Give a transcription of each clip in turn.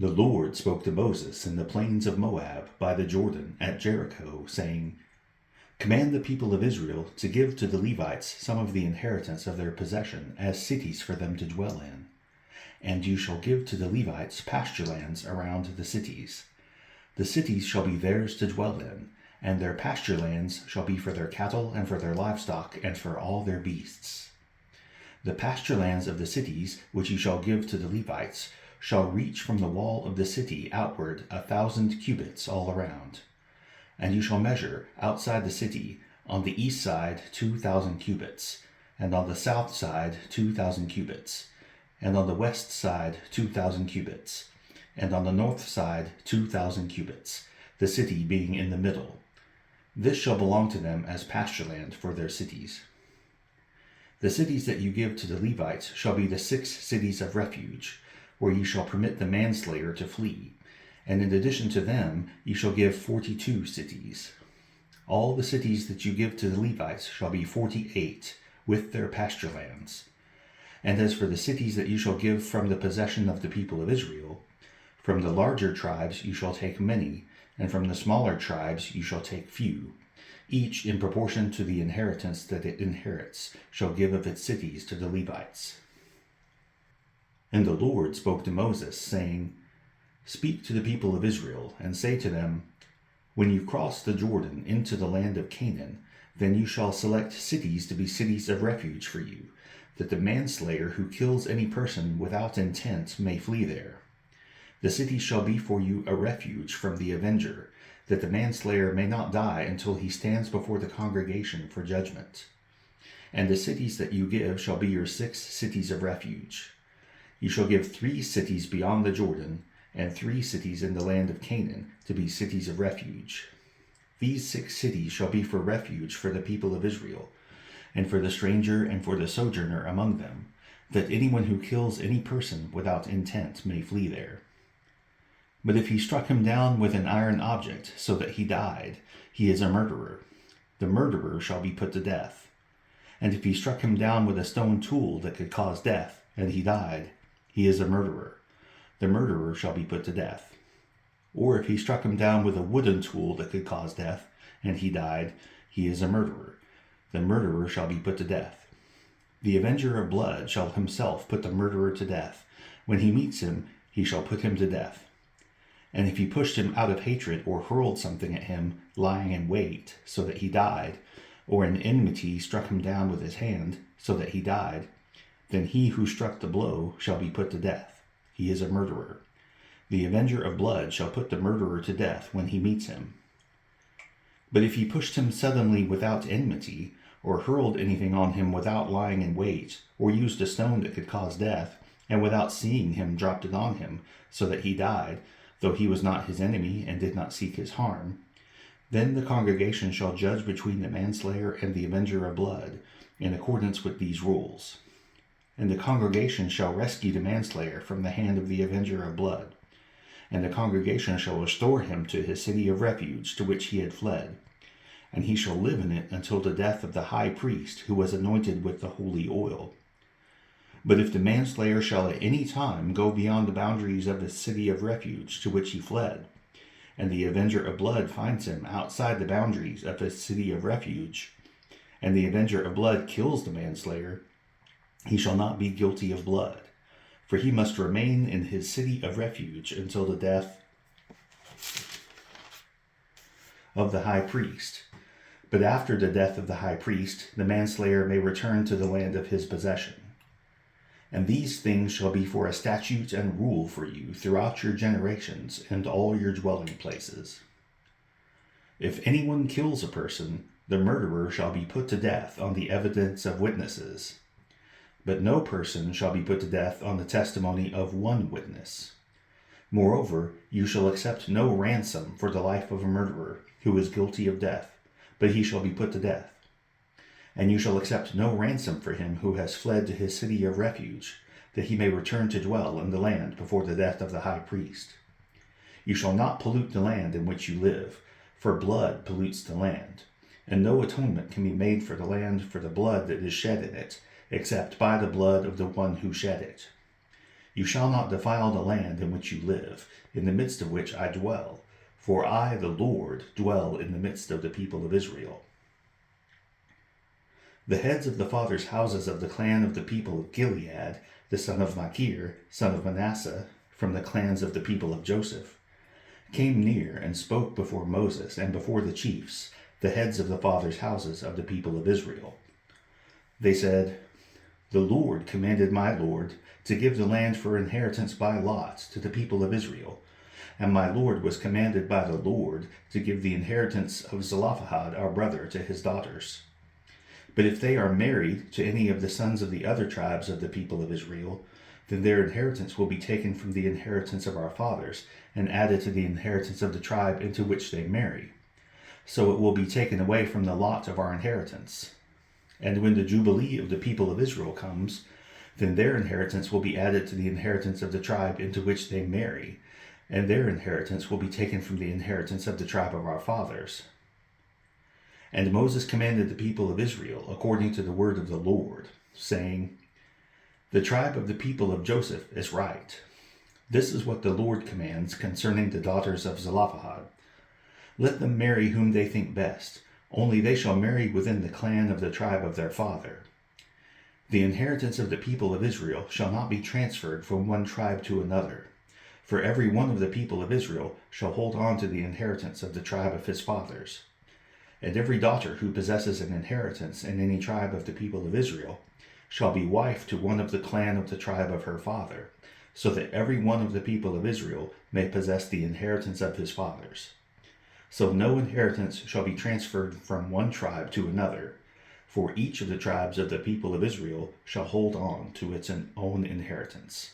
The Lord spoke to Moses in the plains of Moab by the Jordan at Jericho, saying, Command the people of Israel to give to the Levites some of the inheritance of their possession as cities for them to dwell in. And you shall give to the Levites pasture lands around the cities. The cities shall be theirs to dwell in, and their pasture lands shall be for their cattle and for their livestock and for all their beasts. The pasture lands of the cities which you shall give to the Levites shall reach from the wall of the city outward 1,000 cubits all around. And you shall measure outside the city on the east side 2,000 cubits, and on the south side 2,000 cubits, and on the west side 2,000 cubits, and on the north side 2,000 cubits, the city being in the middle. This shall belong to them as pasture land for their cities. The cities that you give to the Levites shall be the 6 cities of refuge, where you shall permit the manslayer to flee, and in addition to them you shall give 42 cities. All the cities that you give to the Levites shall be 48, with their pasture lands. And as for the cities that you shall give from the possession of the people of Israel, from the larger tribes you shall take many, and from the smaller tribes you shall take few. Each in proportion to the inheritance that it inherits shall give of its cities to the Levites. And the Lord spoke to Moses, saying, Speak to the people of Israel, and say to them, When you cross the Jordan into the land of Canaan, then you shall select cities to be cities of refuge for you, that the manslayer who kills any person without intent may flee there. The cities shall be for you a refuge from the avenger, that the manslayer may not die until he stands before the congregation for judgment. And the cities that you give shall be your 6 cities of refuge. You shall give 3 cities beyond the Jordan, and 3 cities in the land of Canaan to be cities of refuge. These 6 cities shall be for refuge for the people of Israel, and for the stranger and for the sojourner among them, that anyone who kills any person without intent may flee there. But if he struck him down with an iron object so that he died, he is a murderer. The murderer shall be put to death. And if he struck him down with a stone tool that could cause death, and he died, he is a murderer. The murderer shall be put to death. Or if he struck him down with a wooden tool that could cause death, and he died, he is a murderer. The murderer shall be put to death. The avenger of blood shall himself put the murderer to death. When he meets him, he shall put him to death. And if he pushed him out of hatred or hurled something at him, lying in wait, so that he died, or in enmity struck him down with his hand, so that he died, then he who struck the blow shall be put to death. He is a murderer. The avenger of blood shall put the murderer to death when he meets him. But if he pushed him suddenly without enmity, or hurled anything on him without lying in wait, or used a stone that could cause death, and without seeing him dropped it on him, so that he died, though he was not his enemy and did not seek his harm, then the congregation shall judge between the manslayer and the avenger of blood, in accordance with these rules. And the congregation shall rescue the manslayer from the hand of the avenger of blood, and the congregation shall restore him to his city of refuge to which he had fled, and he shall live in it until the death of the high priest who was anointed with the holy oil. But if the manslayer shall at any time go beyond the boundaries of the city of refuge to which he fled, and the avenger of blood finds him outside the boundaries of the city of refuge, and the avenger of blood kills the manslayer, he shall not be guilty of blood, for he must remain in his city of refuge until the death of the high priest. But after the death of the high priest, the manslayer may return to the land of his possession. And these things shall be for a statute and rule for you throughout your generations and all your dwelling places. If anyone kills a person, the murderer shall be put to death on the evidence of witnesses. But no person shall be put to death on the testimony of one witness. Moreover, you shall accept no ransom for the life of a murderer who is guilty of death, but he shall be put to death. And you shall accept no ransom for him who has fled to his city of refuge, that he may return to dwell in the land before the death of the high priest. You shall not pollute the land in which you live, for blood pollutes the land, and no atonement can be made for the land for the blood that is shed in it, except by the blood of the one who shed it. You shall not defile the land in which you live, in the midst of which I dwell, for I, the Lord, dwell in the midst of the people of Israel. The heads of the fathers' houses of the clan of the people of Gilead, the son of Machir, son of Manasseh, from the clans of the people of Joseph, came near and spoke before Moses and before the chiefs, the heads of the fathers' houses of the people of Israel. They said, The Lord commanded my Lord to give the land for inheritance by lot to the people of Israel, and my Lord was commanded by the Lord to give the inheritance of Zelophehad our brother to his daughters. But if they are married to any of the sons of the other tribes of the people of Israel, then their inheritance will be taken from the inheritance of our fathers and added to the inheritance of the tribe into which they marry. So it will be taken away from the lot of our inheritance. And when the Jubilee of the people of Israel comes, then their inheritance will be added to the inheritance of the tribe into which they marry, and their inheritance will be taken from the inheritance of the tribe of our fathers. And Moses commanded the people of Israel according to the word of the Lord, saying, The tribe of the people of Joseph is right. This is what the Lord commands concerning the daughters of Zelophehad. Let them marry whom they think best, only they shall marry within the clan of the tribe of their father. The inheritance of the people of Israel shall not be transferred from one tribe to another, for every one of the people of Israel shall hold on to the inheritance of the tribe of his fathers. And every daughter who possesses an inheritance in any tribe of the people of Israel shall be wife to one of the clan of the tribe of her father, so that every one of the people of Israel may possess the inheritance of his fathers. So no inheritance shall be transferred from one tribe to another, for each of the tribes of the people of Israel shall hold on to its own inheritance.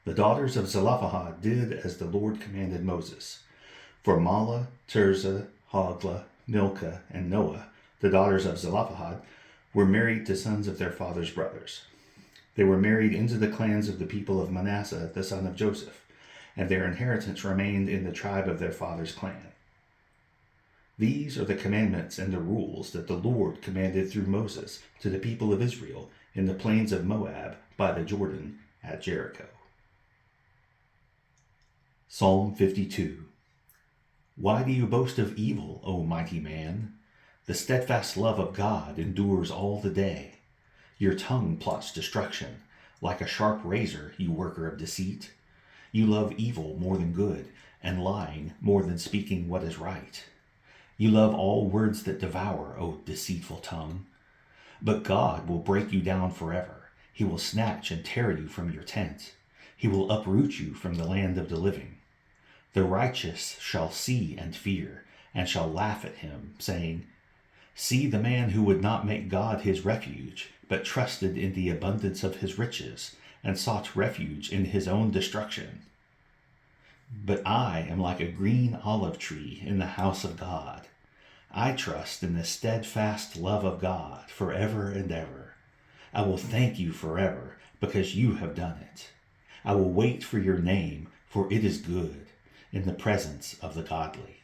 The daughters of Zelophehad did as the Lord commanded Moses. For Mahlah, Tirzah, Hoglah, Milcah, and Noah, the daughters of Zelophehad, were married to sons of their father's brothers. They were married into the clans of the people of Manasseh, the son of Joseph, and their inheritance remained in the tribe of their father's clan. These are the commandments and the rules that the Lord commanded through Moses to the people of Israel in the plains of Moab by the Jordan at Jericho. Psalm 52. Why do you boast of evil, O mighty man? The steadfast love of God endures all the day. Your tongue plots destruction. Like a sharp razor, you worker of deceit. You love evil more than good, and lying more than speaking what is right. You love all words that devour, O deceitful tongue. But God will break you down forever. He will snatch and tear you from your tent. He will uproot you from the land of the living. The righteous shall see and fear, and shall laugh at him, saying, See the man who would not make God his refuge, but trusted in the abundance of his riches, and sought refuge in his own destruction. But I am like a green olive tree in the house of God. I trust in the steadfast love of God forever and ever. I will thank you forever, because you have done it. I will wait for your name, for it is good, in the presence of the godly.